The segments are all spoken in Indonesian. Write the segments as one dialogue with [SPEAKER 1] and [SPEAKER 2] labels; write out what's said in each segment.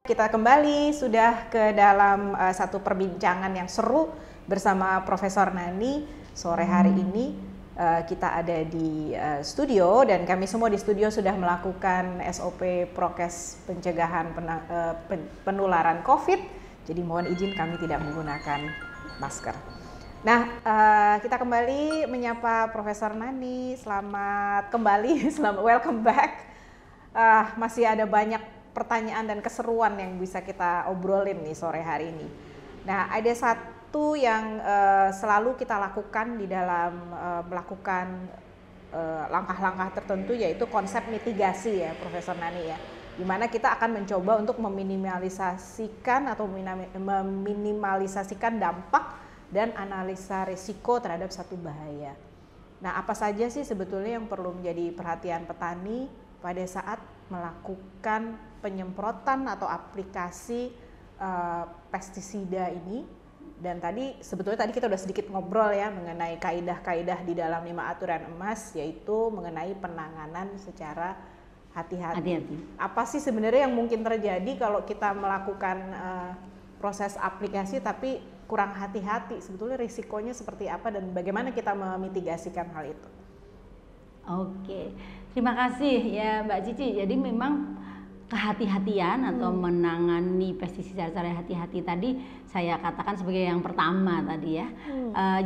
[SPEAKER 1] Kita kembali sudah ke dalam satu perbincangan yang seru bersama Profesor Nani sore hari ini. Kita ada di studio dan kami semua di studio sudah melakukan SOP prokes pencegahan penularan COVID. Jadi mohon izin kami tidak menggunakan masker. Nah, kita kembali menyapa Profesor Nani. Selamat kembali, welcome back. Masih ada banyak pertanyaan dan keseruan yang bisa kita obrolin nih sore hari ini. Nah, ada satu yang selalu kita lakukan di dalam melakukan langkah-langkah tertentu, yaitu konsep mitigasi ya, Profesor Nani ya. Dimana kita akan mencoba untuk meminimalisasikan dampak dan analisa risiko terhadap satu bahaya. Nah, apa saja sih sebetulnya yang perlu menjadi perhatian petani pada saat melakukan penyemprotan atau aplikasi pestisida ini? Dan sebetulnya tadi kita udah sedikit ngobrol ya mengenai kaidah-kaidah di dalam 5 aturan emas, yaitu mengenai penanganan secara hati-hati. Apa sih sebenarnya yang mungkin terjadi kalau kita melakukan proses aplikasi tapi kurang hati-hati? Sebetulnya risikonya seperti apa dan bagaimana kita memitigasikan hal itu?
[SPEAKER 2] Oke, terima kasih ya Mbak Cici. Jadi memang kehati-hatian atau menangani pestisida secara hati-hati tadi saya katakan sebagai yang pertama tadi ya.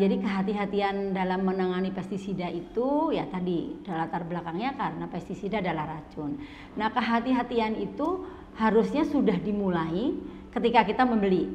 [SPEAKER 2] Jadi kehati-hatian dalam menangani pestisida itu ya tadi latar belakangnya karena pestisida adalah racun. Nah, kehati-hatian itu harusnya sudah dimulai ketika kita membeli.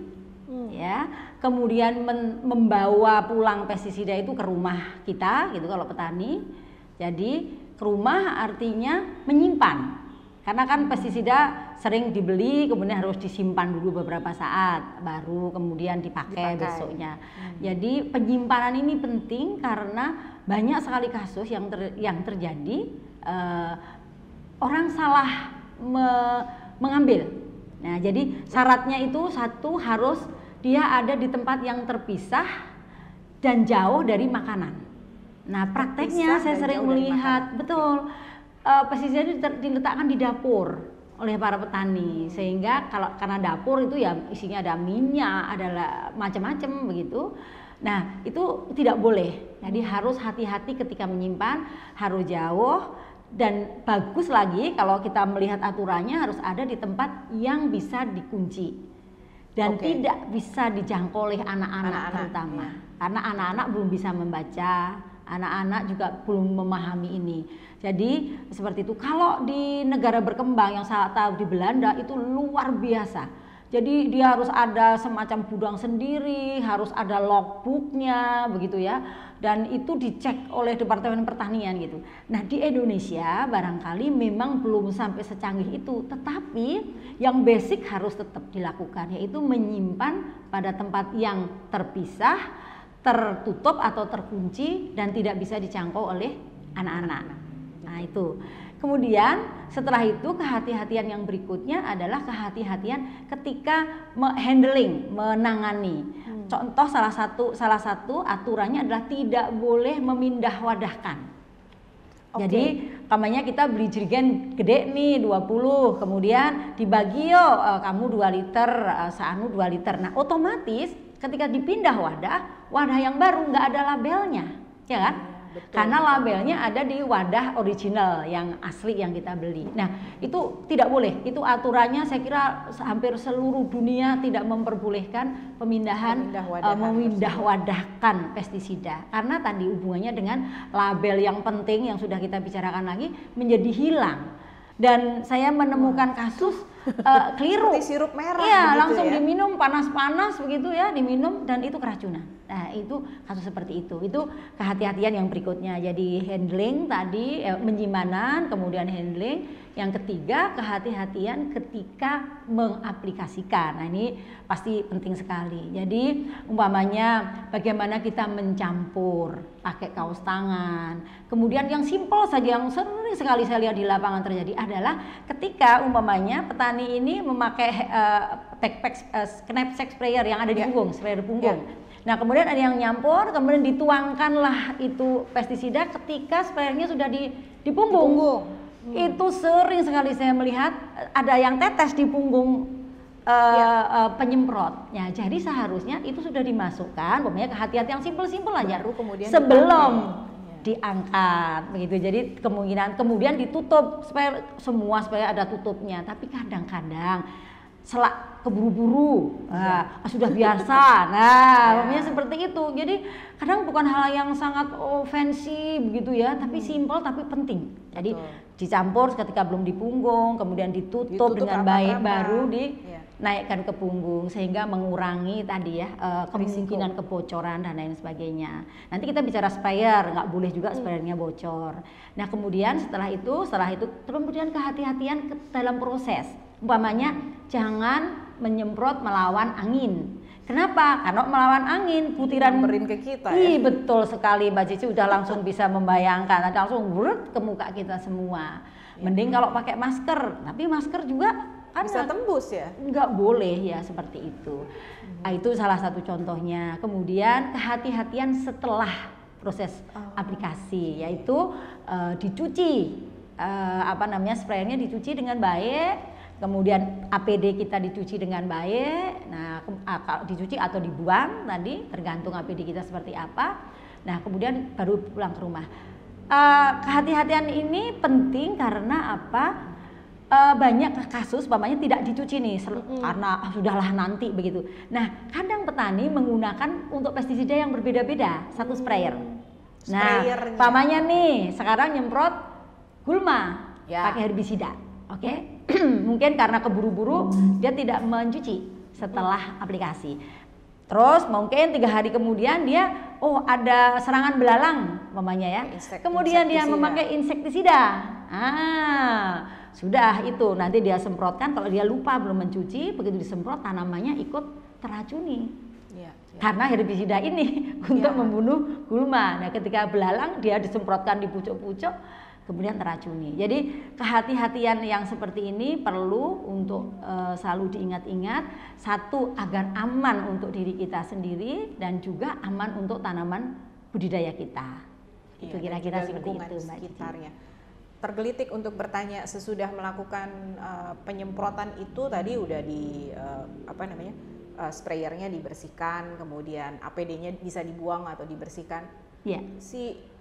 [SPEAKER 2] Ya, kemudian membawa pulang pestisida itu ke rumah kita gitu kalau petani. Jadi ke rumah artinya menyimpan. Karena kan pestisida sering dibeli kemudian harus disimpan dulu beberapa saat baru kemudian dipakai besoknya. Jadi penyimpanan ini penting karena banyak sekali kasus yang terjadi orang salah mengambil. Nah, jadi syaratnya itu satu harus dia ada di tempat yang terpisah dan jauh dari makanan. Nah, prakteknya saya sering melihat betul pestisida diletakkan di dapur oleh para petani, sehingga karena dapur itu ya isinya ada minyak, ada macam-macam begitu. Nah, itu tidak boleh. Jadi harus hati-hati ketika menyimpan, harus jauh, dan bagus lagi kalau kita melihat aturannya harus ada di tempat yang bisa dikunci dan tidak bisa dijangkau oleh anak-anak terutama. Karena anak-anak belum bisa membaca, anak-anak juga belum memahami ini. Jadi seperti itu. Kalau di negara berkembang yang saya tahu di Belanda itu luar biasa. Jadi dia harus ada semacam gudang sendiri, harus ada logbooknya begitu ya. Dan itu dicek oleh Departemen Pertanian gitu. Nah, di Indonesia barangkali memang belum sampai secanggih itu, tetapi yang basic harus tetap dilakukan, yaitu menyimpan pada tempat yang terpisah, tertutup atau terkunci dan tidak bisa dijangkau oleh anak-anak. Nah, itu. Kemudian setelah itu kehati-hatian yang berikutnya adalah kehati-hatian ketika menangani. Contoh salah satu aturannya adalah tidak boleh memindah wadahkan. Jadi kampanye kita beli jerigen gede nih 20, kemudian dibagi kamu 2 liter, seanu 2 liter. Nah, otomatis ketika dipindah wadah yang baru nggak ada labelnya, ya kan? Betul, karena labelnya ada di wadah original yang asli yang kita beli. Nah, itu tidak boleh. Itu aturannya saya kira hampir seluruh dunia tidak memperbolehkan memindah wadahkan pestisida. Karena tadi hubungannya dengan label yang penting yang sudah kita bicarakan lagi menjadi hilang. Dan saya menemukan kasus keliru.
[SPEAKER 1] Seperti sirup merah.
[SPEAKER 2] Iya, langsung ya? Diminum panas-panas begitu ya, diminum dan itu keracunan. Nah, itu kasus seperti itu. Itu kehati-hatian yang berikutnya. Jadi handling tadi penyimpanan, kemudian handling. Yang ketiga, kehati-hatian ketika mengaplikasikan. Nah, ini pasti penting sekali. Jadi umpamanya bagaimana kita mencampur pakai kaos tangan. Kemudian yang simpel saja yang sering sekali saya lihat di lapangan terjadi adalah ketika umpamanya petani ini memakai knapsack sprayer yang ada di punggung, sprayer punggung. Nah, kemudian ada yang nyampur, kemudian dituangkanlah itu pestisida ketika sprayernya sudah di punggung. Itu sering sekali saya melihat ada yang tetes di punggung penyemprot. Ya, jadi seharusnya itu sudah dimasukkan, pokoknya kehati-hatian yang simpel-simpel aja.
[SPEAKER 1] Baru kemudian
[SPEAKER 2] sebelum diangkat begitu. Jadi kemungkinan kemudian ditutup supaya ada tutupnya. Tapi kadang-kadang selak keburu-buru, sudah biasa. Nah, pokoknya seperti itu. Jadi kadang bukan hal yang sangat fancy begitu ya, tapi simple tapi penting. Jadi dicampur ketika belum di punggung, kemudian ditutup dengan baik, baru dinaikkan ke punggung sehingga mengurangi tadi ya kemungkinan kebocoran dan lain sebagainya. Nanti kita bicara sprayer, nggak boleh juga sprayernya bocor. Nah kemudian setelah itu kemudian kehati-hatian dalam proses. Umpamanya jangan menyemprot melawan angin. Kenapa? Karena melawan angin butiran
[SPEAKER 1] nyamperin ke kita ya.
[SPEAKER 2] Betul sekali Mbak Cici, udah langsung bisa membayangkan, nanti langsung ke muka kita semua. Mending kalau pakai masker, tapi masker juga kan
[SPEAKER 1] bisa tembus ya?
[SPEAKER 2] Nggak boleh ya seperti itu. Nah, itu salah satu contohnya. Kemudian kehati-hatian setelah proses aplikasi, yaitu dicuci sprayernya dicuci dengan baik. Kemudian APD kita dicuci dengan baik. Nah, dicuci atau dibuang tadi tergantung APD kita seperti apa. Nah, kemudian baru pulang ke rumah. Kehati-hatian ini penting karena apa? Banyak kasus umpamanya tidak dicuci nih karena sudahlah nanti begitu. Nah, kadang petani menggunakan untuk pestisida yang berbeda-beda satu sprayer. Nah, umpamanya nih sekarang nyemprot gulma pakai herbisida. Oke. Mungkin karena keburu-buru dia tidak mencuci setelah aplikasi. Terus mungkin 3 hari kemudian dia ada serangan belalang umpamanya ya. Kemudian dia memakai insektisida. Sudah itu nanti dia semprotkan, kalau dia lupa belum mencuci, begitu disemprot tanamannya ikut teracuni. Karena herbisida ini untuk membunuh gulma. Nah, ketika belalang dia disemprotkan di pucuk-pucuk kemudian teracuni. Jadi kehati-hatian yang seperti ini perlu untuk selalu diingat-ingat. Satu, agar aman untuk diri kita sendiri dan juga aman untuk tanaman budidaya kita. Itu kira-kira seperti itu
[SPEAKER 1] sekitarnya. Tergelitik untuk bertanya, sesudah melakukan penyemprotan itu tadi udah di sprayernya dibersihkan, kemudian APD-nya bisa dibuang atau dibersihkan. Si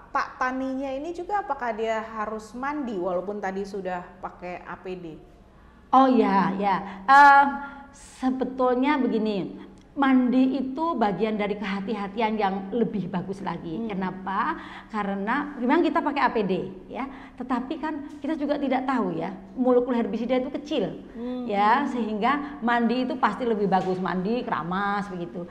[SPEAKER 1] Pak taninya ini juga apakah dia harus mandi walaupun tadi sudah pakai APD?
[SPEAKER 2] Sebetulnya begini, mandi itu bagian dari kehati-hatian yang lebih bagus lagi. Kenapa? Karena memang kita pakai APD ya, tetapi kan kita juga tidak tahu ya molekul herbisida itu kecil ya, sehingga mandi itu pasti lebih bagus, mandi keramas begitu.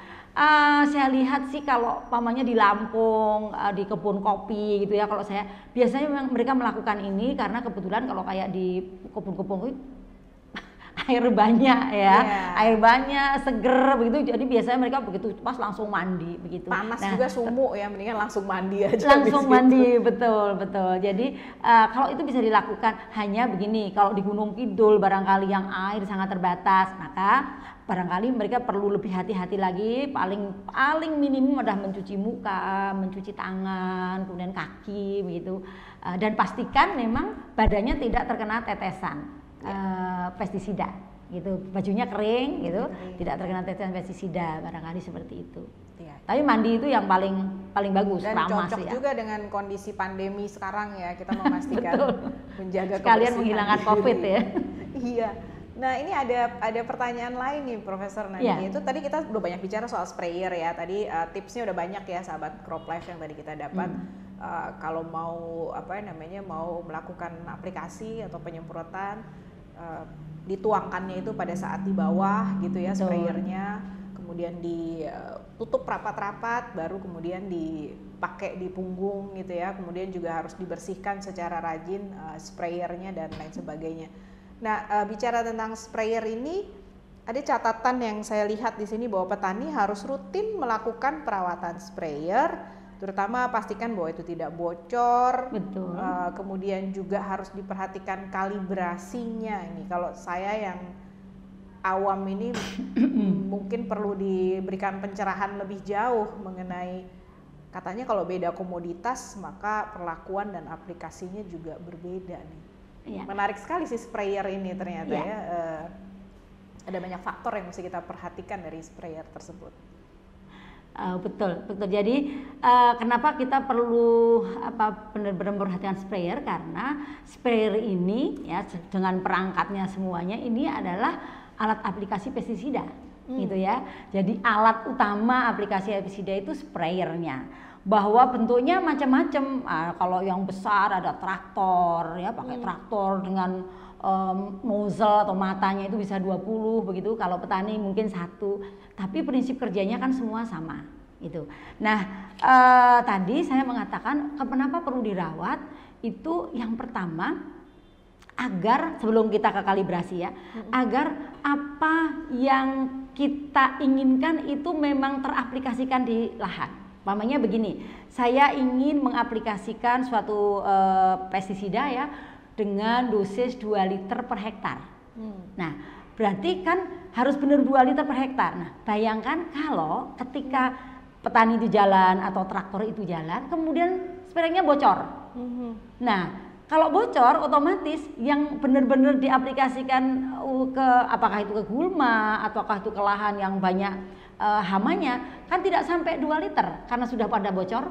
[SPEAKER 2] Saya lihat sih kalau pamannya di Lampung, di kebun kopi gitu ya, kalau saya biasanya memang mereka melakukan ini karena kebetulan kalau kayak di kebun-kebun air banyak ya, air banyak, seger begitu, jadi biasanya mereka begitu pas langsung mandi begitu.
[SPEAKER 1] Panas juga sumuk ya, mendingan langsung mandi aja.
[SPEAKER 2] Langsung mandi, betul. Jadi kalau itu bisa dilakukan, hanya begini, kalau di Gunung Kidul barangkali yang air sangat terbatas, maka barangkali mereka perlu lebih hati-hati lagi, paling minimum adalah mencuci muka, mencuci tangan, kemudian kaki begitu, dan pastikan memang badannya tidak terkena tetesan pestisida gitu, bajunya kering gitu, tidak terkena tetesan pestisida, barangkali seperti itu. Tapi mandi itu yang paling bagus,
[SPEAKER 1] dan
[SPEAKER 2] ramas
[SPEAKER 1] cocok
[SPEAKER 2] ya.
[SPEAKER 1] juga dengan kondisi pandemi sekarang ya, kita memastikan menjaga
[SPEAKER 2] sekalian menghilangkan COVID ya.
[SPEAKER 1] Iya. Nah, ini ada pertanyaan lain nih Profesor Nani. Itu tadi kita udah banyak bicara soal sprayer ya. Tadi tipsnya udah banyak ya sahabat Crop Life yang tadi kita dapat. Kalau mau mau melakukan aplikasi atau penyemprotan, dituangkannya itu pada saat di bawah gitu ya sprayernya, kemudian ditutup rapat-rapat, baru kemudian dipakai di punggung gitu ya. Kemudian juga harus dibersihkan secara rajin sprayernya dan lain sebagainya. Nah, bicara tentang sprayer ini, ada catatan yang saya lihat di sini bahwa petani harus rutin melakukan perawatan sprayer, terutama pastikan bahwa itu tidak bocor.
[SPEAKER 2] Betul.
[SPEAKER 1] Kemudian juga harus diperhatikan kalibrasinya. Ini kalau saya yang awam ini mungkin perlu diberikan pencerahan lebih jauh mengenai, katanya kalau beda komoditas maka perlakuan dan aplikasinya juga berbeda nih. Menarik sekali sih sprayer ini ternyata ya. Ada banyak faktor yang mesti kita perhatikan dari sprayer tersebut.
[SPEAKER 2] Betul. Jadi kenapa kita perlu benar-benar memperhatikan sprayer, karena sprayer ini ya dengan perangkatnya semuanya ini adalah alat aplikasi pestisida, gitu ya. Jadi alat utama aplikasi pestisida itu sprayernya. Bahwa bentuknya macam-macam. Kalau yang besar ada traktor ya, pakai traktor dengan nozzle atau matanya itu bisa 20 begitu. Kalau petani mungkin 1. Tapi prinsip kerjanya kan semua sama gitu. Nah, tadi saya mengatakan kenapa perlu dirawat, itu yang pertama agar sebelum kita ke kalibrasi ya, agar apa yang kita inginkan itu memang teraplikasikan di lahan. Umpamanya begini, saya ingin mengaplikasikan suatu pestisida ya dengan dosis 2 liter per hektar. Nah, berarti kan harus benar 2 liter per hektar. Nah, bayangkan kalau ketika petani itu jalan atau traktor itu jalan, kemudian sprayernya bocor. Nah, kalau bocor otomatis yang benar-benar diaplikasikan ke apakah itu ke gulma ataukah itu ke lahan yang banyak hamanya kan tidak sampai 2 liter karena sudah pada bocor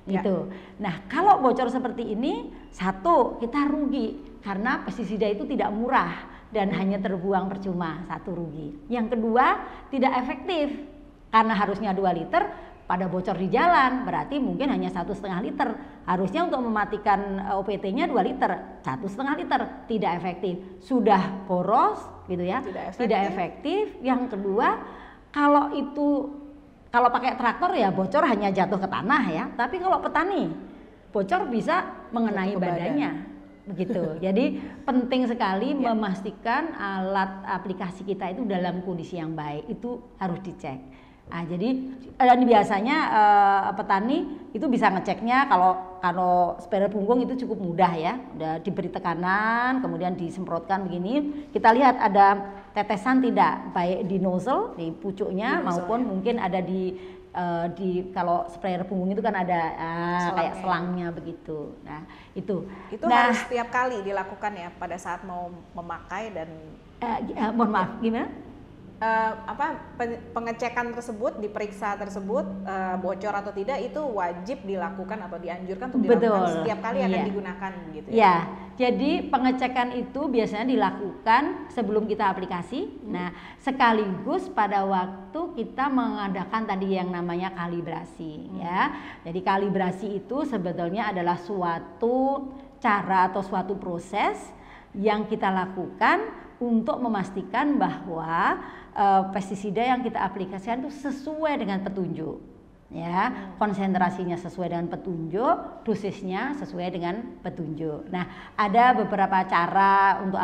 [SPEAKER 2] gitu. Nah, kalau bocor seperti ini, satu, kita rugi karena pestisida itu tidak murah dan hanya terbuang percuma, satu rugi. Yang kedua, tidak efektif karena harusnya 2 liter pada bocor di jalan, berarti mungkin hanya 1,5 liter. Harusnya untuk mematikan OPT-nya 2 liter, 1,5 liter, tidak efektif. Sudah boros gitu ya, tidak efektif. Yang kedua, kalau pakai traktor ya bocor hanya jatuh ke tanah ya, tapi kalau petani bocor bisa mengenai badannya. Begitu. Jadi penting sekali memastikan alat aplikasi kita itu dalam kondisi yang baik, itu harus dicek. Nah, jadi dan biasanya petani itu bisa ngeceknya kalau sprayer punggung itu cukup mudah ya, udah diberi tekanan kemudian disemprotkan begini, kita lihat ada tetesan tidak, baik di nozzle di pucuknya maupun mungkin ada di kalau sprayer punggung itu kan ada kayak selangnya begitu. Nah itu
[SPEAKER 1] harus setiap kali dilakukan ya pada saat mau memakai dan
[SPEAKER 2] mohon maaf gimana?
[SPEAKER 1] Pengecekan tersebut, diperiksa tersebut bocor atau tidak itu wajib dilakukan atau dianjurkan untuk dilakukan setiap kali akan digunakan gitu ya.
[SPEAKER 2] Ya, jadi pengecekan itu biasanya dilakukan sebelum kita aplikasi. Nah, sekaligus pada waktu kita mengadakan tadi yang namanya kalibrasi ya. Jadi kalibrasi itu sebetulnya adalah suatu cara atau suatu proses yang kita lakukan untuk memastikan bahwa pestisida yang kita aplikasikan itu sesuai dengan petunjuk ya, konsentrasinya sesuai dengan petunjuk, dosisnya sesuai dengan petunjuk. Nah, ada beberapa cara untuk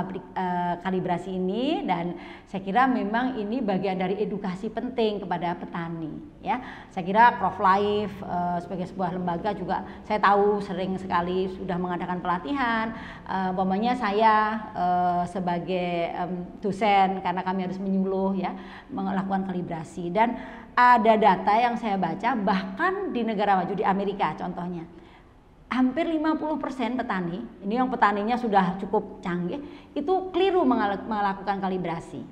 [SPEAKER 2] kalibrasi ini dan saya kira memang ini bagian dari edukasi penting kepada petani ya. Saya kira CropLife sebagai sebuah lembaga juga saya tahu sering sekali sudah mengadakan pelatihan. Umpamanya saya sebagai dosen, karena kami harus menyuluh ya melakukan kalibrasi, dan ada data yang saya baca bahkan di negara maju, di Amerika contohnya, hampir 50% petani, ini yang petaninya sudah cukup canggih, itu keliru melakukan kalibrasi.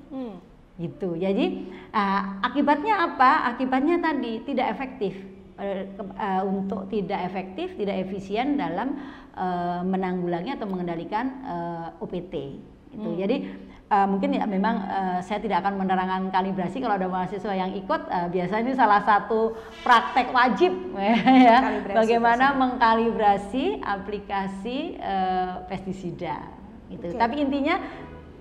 [SPEAKER 2] Gitu. Jadi akibatnya apa? Akibatnya tadi tidak efektif, untuk tidak efektif, tidak efisien dalam menanggulangi atau mengendalikan OPT. Gitu. Jadi mungkin ya memang saya tidak akan menerangkan kalibrasi, kalau ada mahasiswa yang ikut biasanya ini salah satu praktek wajib ya, bagaimana mengkalibrasi aplikasi pestisida gitu. Tapi intinya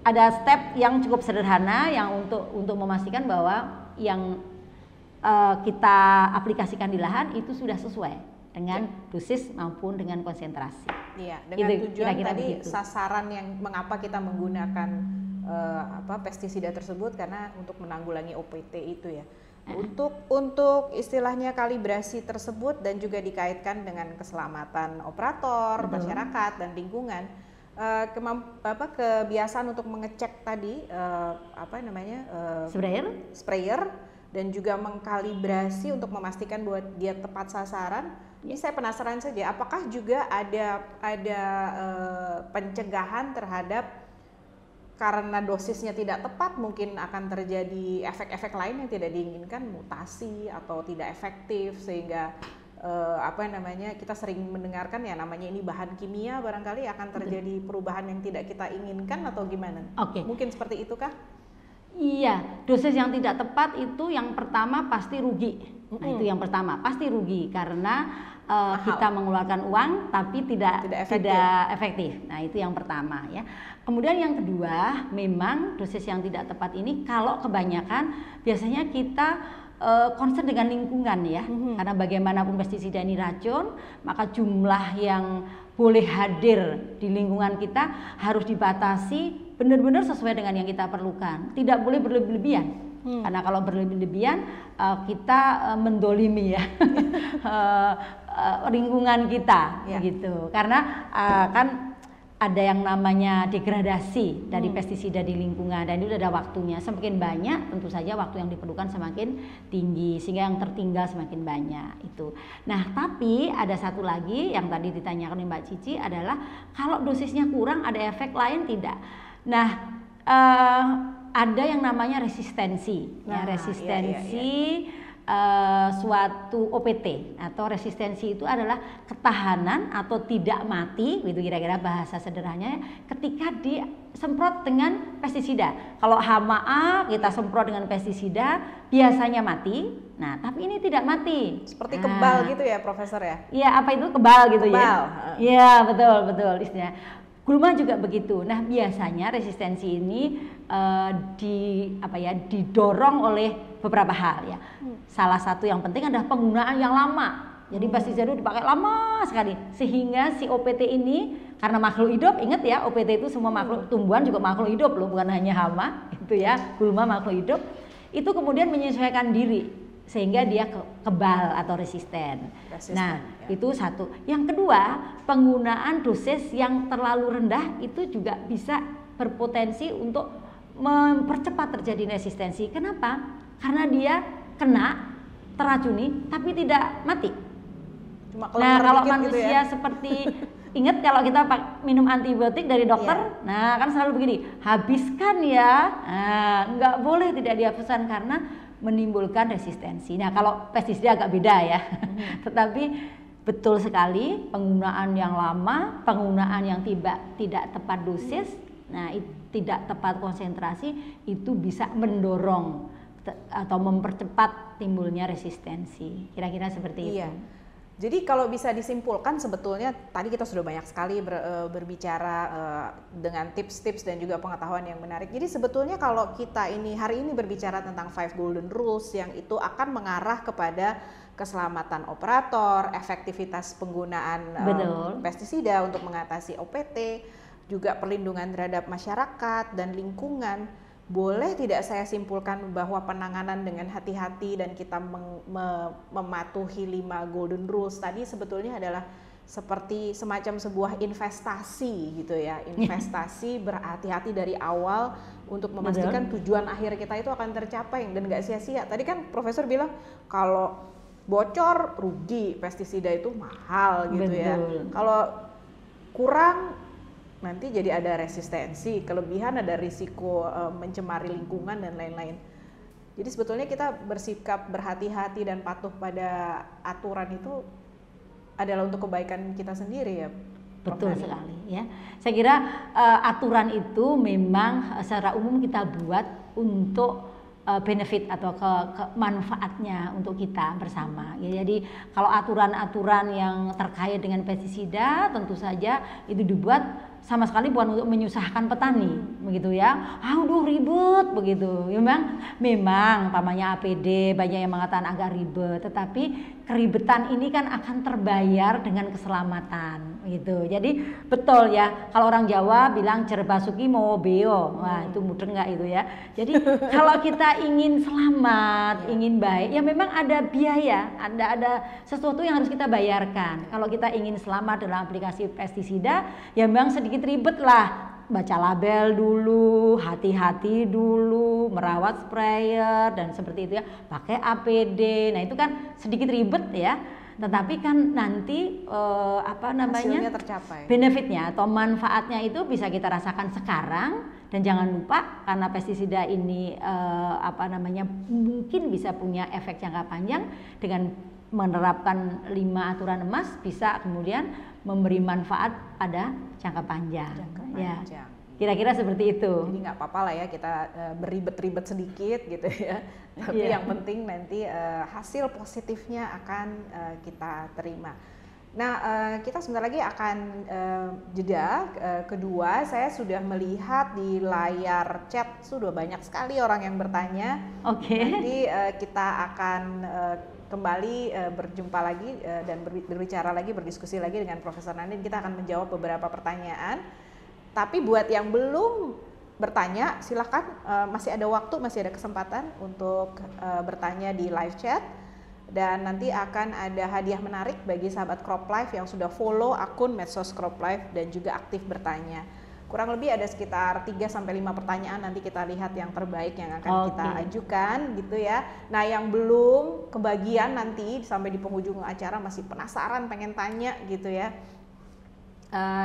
[SPEAKER 2] ada step yang cukup sederhana yang untuk memastikan bahwa yang kita aplikasikan di lahan itu sudah sesuai dengan dosis maupun dengan konsentrasi.
[SPEAKER 1] Iya, dengan
[SPEAKER 2] gitu,
[SPEAKER 1] tujuan
[SPEAKER 2] kira-kira
[SPEAKER 1] tadi
[SPEAKER 2] begitu.
[SPEAKER 1] sasaran yang mengapa kita menggunakan pestisida tersebut, karena untuk menanggulangi OPT itu ya. Untuk istilahnya kalibrasi tersebut dan juga dikaitkan dengan keselamatan operator, masyarakat dan lingkungan. Kebiasaan untuk mengecek tadi sprayer dan juga mengkalibrasi untuk memastikan bahwa dia tepat sasaran. Ini saya penasaran saja, apakah juga ada pencegahan terhadap karena dosisnya tidak tepat mungkin akan terjadi efek-efek lain yang tidak diinginkan, mutasi atau tidak efektif, sehingga kita sering mendengarkan ya namanya ini bahan kimia, barangkali akan terjadi perubahan yang tidak kita inginkan atau gimana?
[SPEAKER 2] Oke.
[SPEAKER 1] Mungkin seperti itu kah?
[SPEAKER 2] Iya, dosis yang tidak tepat itu yang pertama pasti rugi. Nah, itu yang pertama, pasti rugi karena kita mengeluarkan uang tapi tidak efektif. Nah, itu yang pertama ya. Kemudian yang kedua, memang dosis yang tidak tepat ini kalau kebanyakan biasanya kita concern dengan lingkungan ya. Karena bagaimanapun pestisida ini racun, maka jumlah yang boleh hadir di lingkungan kita harus dibatasi benar-benar sesuai dengan yang kita perlukan. Tidak boleh berlebihan. Karena kalau berlebihan kita mendolimi ya lingkungan kita gitu. Karena kan ada yang namanya degradasi dari pestisida di lingkungan dan itu sudah ada waktunya. Semakin banyak tentu saja waktu yang diperlukan semakin tinggi sehingga yang tertinggal semakin banyak itu. Nah, tapi ada satu lagi yang tadi ditanyakan oleh Mbak Cici adalah kalau dosisnya kurang ada efek lain tidak? Nah, ada yang namanya resistensi. Suatu OPT atau resistensi itu adalah ketahanan atau tidak mati, gitu kira-kira bahasa sederhananya, ketika disemprot dengan pestisida. Kalau hama A kita semprot dengan pestisida biasanya mati, nah tapi ini tidak mati.
[SPEAKER 1] Seperti kebal gitu ya Profesor ya?
[SPEAKER 2] Iya, apa itu kebal gitu
[SPEAKER 1] ya?
[SPEAKER 2] Iya, betul istilahnya. Gulma juga begitu. Nah, biasanya resistensi ini didorong oleh beberapa hal ya. Salah satu yang penting adalah penggunaan yang lama. Jadi pestisida dipakai lama sekali sehingga si OPT ini karena makhluk hidup, ingat ya OPT itu semua makhluk, tumbuhan juga makhluk hidup loh, bukan hanya hama itu ya, gulma makhluk hidup. Itu kemudian menyesuaikan diri sehingga dia kebal atau resisten. Nah, itu satu. Yang kedua, penggunaan dosis yang terlalu rendah itu juga bisa berpotensi untuk mempercepat terjadi resistensi. Kenapa? Karena dia kena, teracuni, tapi tidak mati. Nah, kalau manusia gitu ya? Seperti ingat kalau kita minum antibiotik dari dokter, nah kan selalu begini, habiskan ya. Nah, nggak boleh tidak dihapuskan karena menimbulkan resistensi. Nah, kalau pestisida agak beda ya. Tetapi betul sekali penggunaan yang lama, penggunaan yang tidak tepat dosis, nah tidak tepat konsentrasi itu bisa mendorong atau mempercepat timbulnya resistensi. Kira-kira seperti itu.
[SPEAKER 1] Jadi kalau bisa disimpulkan sebetulnya tadi kita sudah banyak sekali berbicara dengan tips-tips dan juga pengetahuan yang menarik. Jadi sebetulnya kalau kita hari ini berbicara tentang 5 Golden Rules yang itu akan mengarah kepada keselamatan operator, efektivitas penggunaan pestisida untuk mengatasi OPT, juga perlindungan terhadap masyarakat dan lingkungan. Boleh tidak saya simpulkan bahwa penanganan dengan hati-hati dan kita mematuhi 5 Golden Rules tadi sebetulnya adalah seperti semacam sebuah investasi gitu ya, investasi berhati-hati dari awal untuk memastikan tujuan akhir kita itu akan tercapai dan nggak sia-sia. Tadi kan Profesor bilang kalau bocor rugi, pestisida itu mahal gitu ya. Kalau kurang nanti jadi ada resistensi, kelebihan ada risiko mencemari lingkungan dan lain-lain. Jadi sebetulnya kita bersikap berhati-hati dan patuh pada aturan itu adalah untuk kebaikan kita sendiri ya.
[SPEAKER 2] Betul sekali ya. Saya kira aturan itu memang secara umum kita buat untuk benefit atau manfaatnya untuk kita bersama. Ya, jadi kalau aturan-aturan yang terkait dengan pestisida tentu saja itu dibuat sama sekali bukan untuk menyusahkan petani, begitu ya. Aduh ribet begitu. Memang pamannya APD banyak yang mengatakan agak ribet, tetapi keribetan ini kan akan terbayar dengan keselamatan, gitu. Jadi betul ya. Kalau orang Jawa bilang cerbasuki mau beo, wah itu mudeng nggak itu ya. Jadi kalau kita ingin selamat, ingin baik, ya memang ada biaya, ada sesuatu yang harus kita bayarkan. Kalau kita ingin selamat dalam aplikasi pestisida, ya memang sedikit ribet lah, baca label dulu, hati-hati dulu, merawat sprayer dan seperti itu ya, pakai APD. Nah itu kan sedikit ribet ya. tetapi kan nanti apa namanya,
[SPEAKER 1] hasilnya tercapai.
[SPEAKER 2] benefitnya atau manfaatnya itu bisa kita rasakan sekarang. Dan jangan lupa karena pestisida ini apa namanya, mungkin bisa punya efek jangka panjang, dengan menerapkan 5 aturan emas bisa kemudian memberi manfaat pada jangka panjang. Ya, kira-kira seperti itu.
[SPEAKER 1] Jadi nggak apa-apa lah ya kita beribet-ribet sedikit gitu ya. Tapi yang penting nanti hasil positifnya akan kita terima. Nah, kita sebentar lagi akan jeda. Kedua, saya sudah melihat di layar chat sudah banyak sekali orang yang bertanya. Nanti kita akan kembali berjumpa lagi dan berbicara lagi, berdiskusi lagi dengan Profesor Nani. Kita akan menjawab beberapa pertanyaan. Tapi buat yang belum bertanya, silakan, masih ada waktu, masih ada kesempatan untuk bertanya di live chat. Dan nanti akan ada hadiah menarik bagi sahabat Crop Life yang sudah follow akun medsos Crop Life dan juga aktif bertanya. Kurang lebih ada sekitar 3-5 pertanyaan, nanti kita lihat yang terbaik yang akan kita ajukan gitu ya. Nah, yang belum kebagian nanti sampai di penghujung acara masih penasaran pengen tanya gitu ya.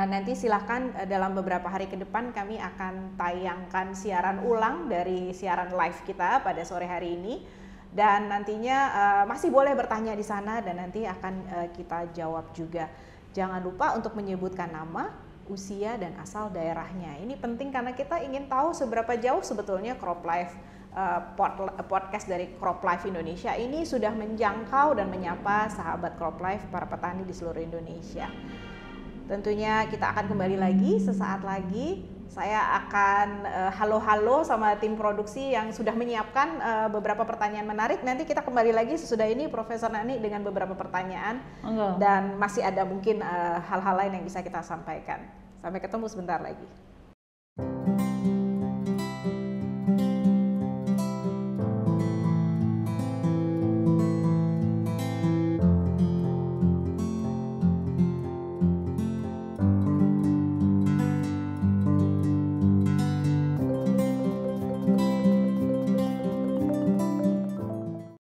[SPEAKER 1] Nanti silahkan dalam beberapa hari ke depan kami akan tayangkan siaran ulang dari siaran live kita pada sore hari ini. Dan nantinya masih boleh bertanya di sana dan nanti akan kita jawab juga. Jangan lupa untuk menyebutkan nama, usia, dan asal daerahnya. Ini penting karena kita ingin tahu seberapa jauh sebetulnya Crop Life, podcast dari Crop Life Indonesia ini sudah menjangkau dan menyapa sahabat Crop Life, para petani di seluruh Indonesia. Tentunya kita akan kembali lagi sesaat lagi. Saya akan halo-halo sama tim produksi yang sudah menyiapkan beberapa pertanyaan menarik. Nanti kita kembali lagi sesudah ini Profesor Nani dengan beberapa pertanyaan. Dan masih ada mungkin hal-hal lain yang bisa kita sampaikan. Sampai ketemu sebentar lagi.